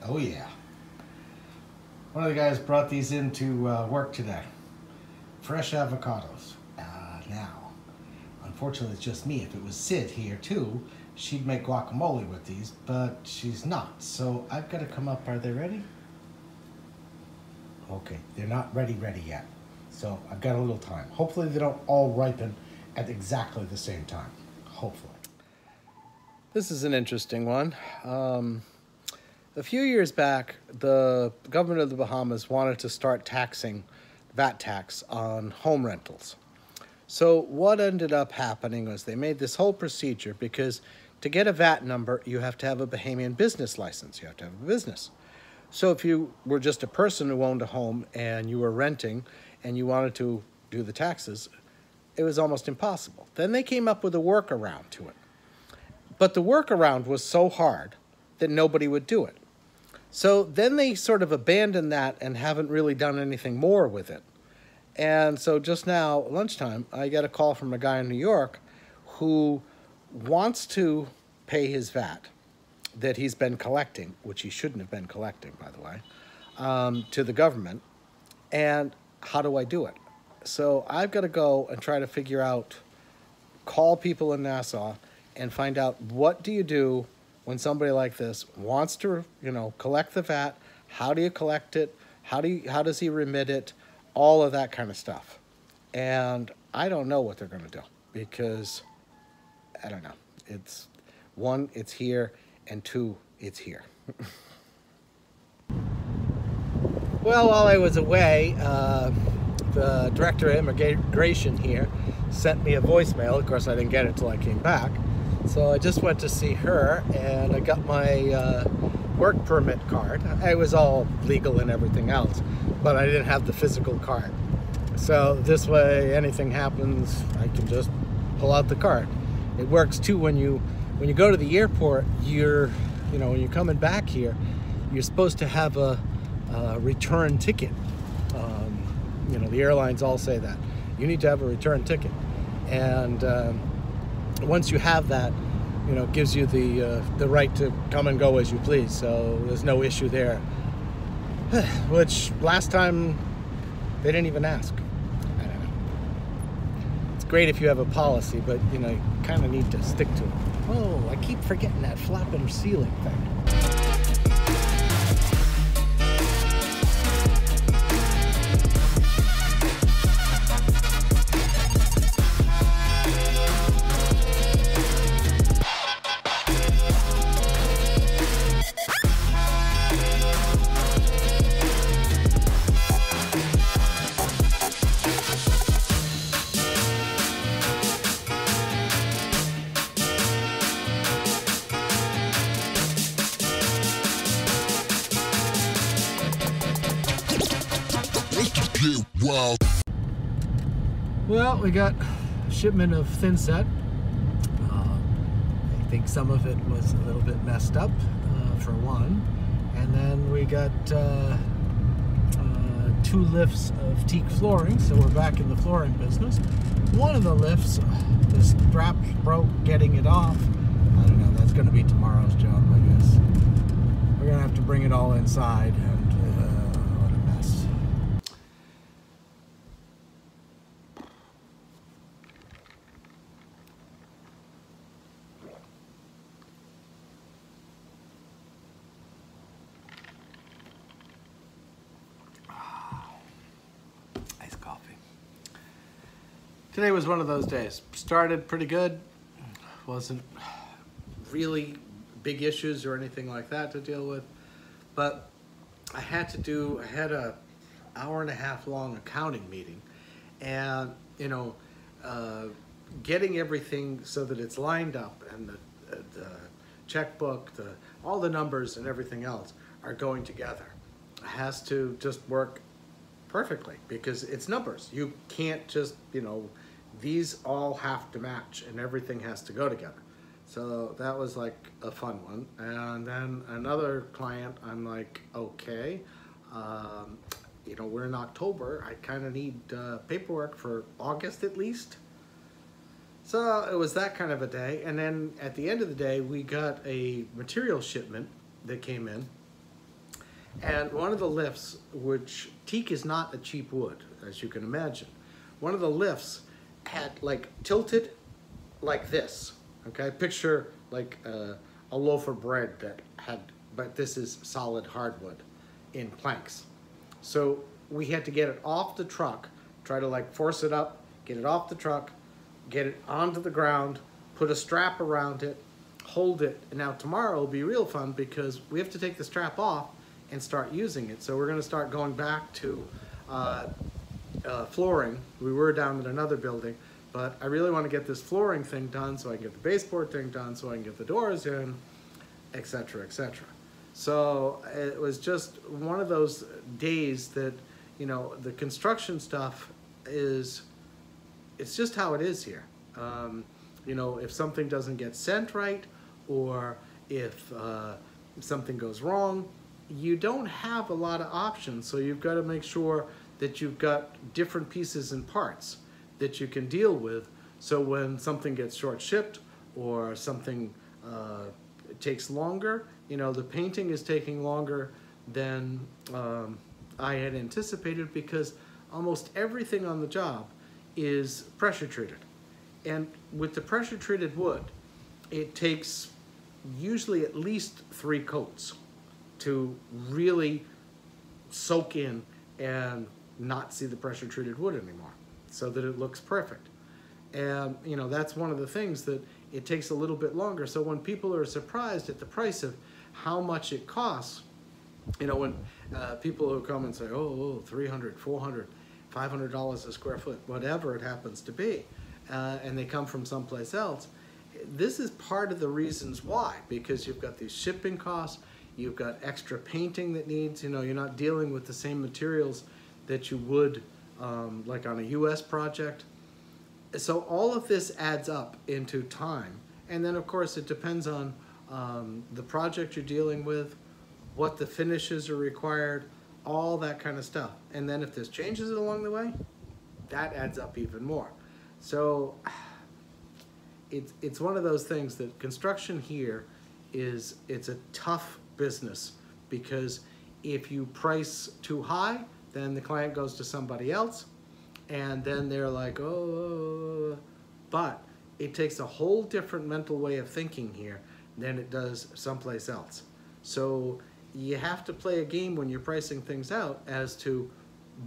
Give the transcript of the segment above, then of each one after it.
Oh yeah. One of the guys brought these into work today. Fresh avocados. Now, unfortunately it's just me. If it was Sid here too, she'd make guacamole with these, but she's not. So I've got to come up. Are they ready? Okay, they're not ready yet. So I've got a little time. Hopefully they don't all ripen at exactly the same time. Hopefully. This is an interesting one. A few years back, the government of the Bahamas wanted to start taxing VAT tax on home rentals. So what ended up happening was they made this whole procedure because to get a VAT number, you have to have a Bahamian business license. You have to have a business. So if you were just a person who owned a home and you were renting and you wanted to do the taxes, it was almost impossible. Then they came up with a workaround to it. But the workaround was so hard that nobody would do it. So then they sort of abandoned that and haven't really done anything more with it. And so just now, at lunchtime, I got a call from a guy in New York who wants to pay his VAT that he's been collecting, which he shouldn't have been collecting, by the way, to the government. And how do I do it? So I've got to go and try to figure out, call people in Nassau and find out what do you do when somebody like this wants to, collect the VAT. How do you collect it? How does he remit it? All of that kind of stuff. And I don't know what they're going to do because I don't know. It's one, it's here, and two, it's here. Well, while I was away, the director of immigration here sent me a voicemail. Of course, I didn't get it till I came back. So I just went to see her, and I got my work permit card. It was all legal and everything else, but I didn't have the physical card. So this way, anything happens, I can just pull out the card. It works too when you go to the airport. When you're coming back here, you're supposed to have a return ticket. The airlines all say that you need to have a return ticket, and once you have that, it gives you the right to come and go as you please. So there's no issue there. Which last time they didn't even ask. I don't know. It's great if you have a policy, but you kind of need to stick to it. Oh, I keep forgetting that flapping ceiling thing. Well, we got a shipment of thin set. I think some of it was a little bit messed up, for one. And then we got 2 lifts of teak flooring, so we're back in the flooring business. One of the lifts, the strap broke getting it off. I don't know, that's going to be tomorrow's job, I guess. We're going to have to bring it all inside, and what a mess. Today was one of those days. Started pretty good. Wasn't really big issues or anything like that to deal with. But I had a hour-and-a-half long accounting meeting. And, getting everything so that it's lined up and the checkbook, all the numbers and everything else are going together. It has to just work perfectly because it's numbers. You can't just, these all have to match and everything has to go together. So that was like a fun one. And then another client, I'm like, okay, we're in October. I kind of need paperwork for August at least. So it was that kind of a day. And then at the end of the day, we got a material shipment that came in. And one of the lifts, which teak is not a cheap wood, as you can imagine. One of the lifts had like tilted like this, okay? Picture like a loaf of bread that had, but this is solid hardwood in planks. So we had to get it off the truck, try to like force it up, get it off the truck, get it onto the ground, put a strap around it, hold it. And now tomorrow will be real fun because we have to take the strap off and start using it. So we're gonna start going back to flooring. We were down in another building, but I really want to get this flooring thing done so I can get the baseboard thing done, so I can get the doors in, etc., etc. So it was just one of those days that, you know, the construction stuff is, it's just how it is here. You know, if something doesn't get sent right, or if something goes wrong, you don't have a lot of options. So you've got to make sure that you've got different pieces and parts that you can deal with. So when something gets short shipped or something takes longer, you know, the painting is taking longer than I had anticipated, because almost everything on the job is pressure treated. And with the pressure treated wood, it takes usually at least 3 coats to really soak in and not see the pressure treated wood anymore, so that it looks perfect. And you know, that's one of the things that it takes a little bit longer. So when people are surprised at the price of how much it costs, you know, when people who come and say, oh, $300, $400, $500 a square foot, whatever it happens to be, and they come from someplace else, this is part of the reasons why, because you've got these shipping costs, you've got extra painting that needs, you know, you're not dealing with the same materials that you would like on a US project. So all of this adds up into time. And then of course it depends on the project you're dealing with, what the finishes are required, all that kind of stuff. And then if there's changes along the way, that adds up even more. So it's one of those things that construction here is, it's a tough business, because if you price too high, then the client goes to somebody else, and then they're like, oh, but it takes a whole different mental way of thinking here than it does someplace else. So you have to play a game when you're pricing things out as to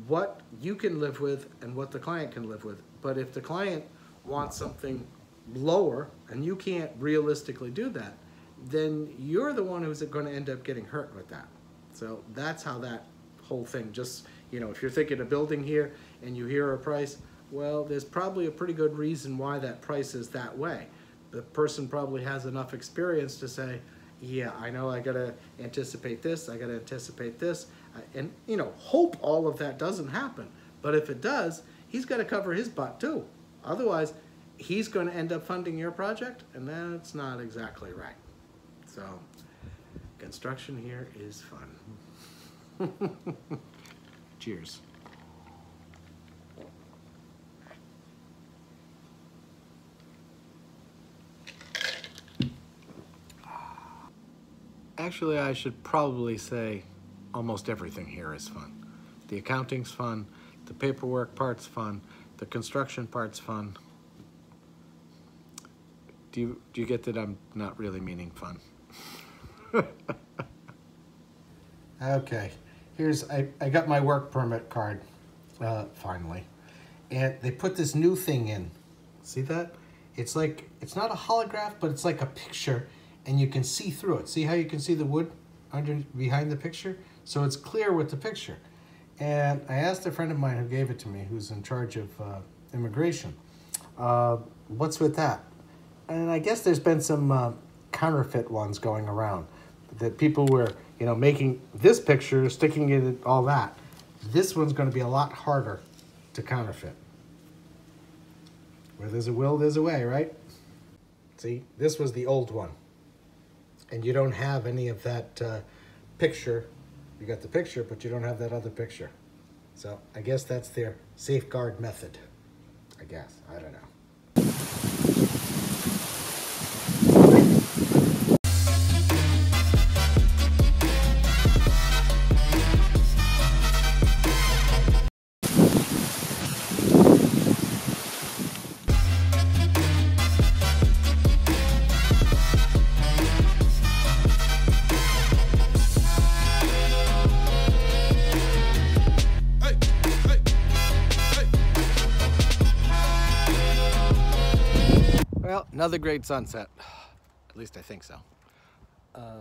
what you can live with and what the client can live with. But if the client wants something lower and you can't realistically do that, then you're the one who's going to end up getting hurt with that. So that's how that whole thing, just, you know, if you're thinking of building here and you hear a price, well, there's probably a pretty good reason why that price is that way. The person probably has enough experience to say, yeah, I know I gotta anticipate this, I gotta anticipate this, and, you know, hope all of that doesn't happen. But if it does, he's gotta cover his butt too. Otherwise, he's gonna end up funding your project, and that's not exactly right. So, construction here is fun. Cheers. Actually, I should probably say almost everything here is fun. The accounting's fun, the paperwork part's fun, the construction part's fun. Do you get that I'm not really meaning fun? Okay, here's, I got my work permit card, finally. And they put this new thing in. See that? It's like, it's not a holograph, but it's like a picture, and you can see through it. See how you can see the wood behind the picture? So it's clear with the picture. And I asked a friend of mine who gave it to me, who's in charge of immigration, what's with that? And I guess there's been some counterfeit ones going around, that people were, you know, making this picture, sticking it in all that. This one's going to be a lot harder to counterfeit. Where there's a will, there's a way, right? See, this was the old one. And you don't have any of that picture. You got the picture, but you don't have that other picture. So I guess that's their safeguard method. I guess, I don't know. Well, another great sunset. At least I think so.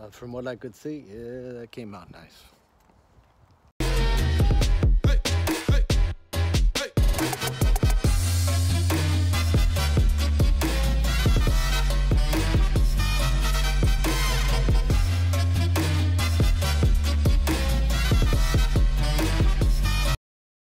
From what I could see, yeah, that came out nice.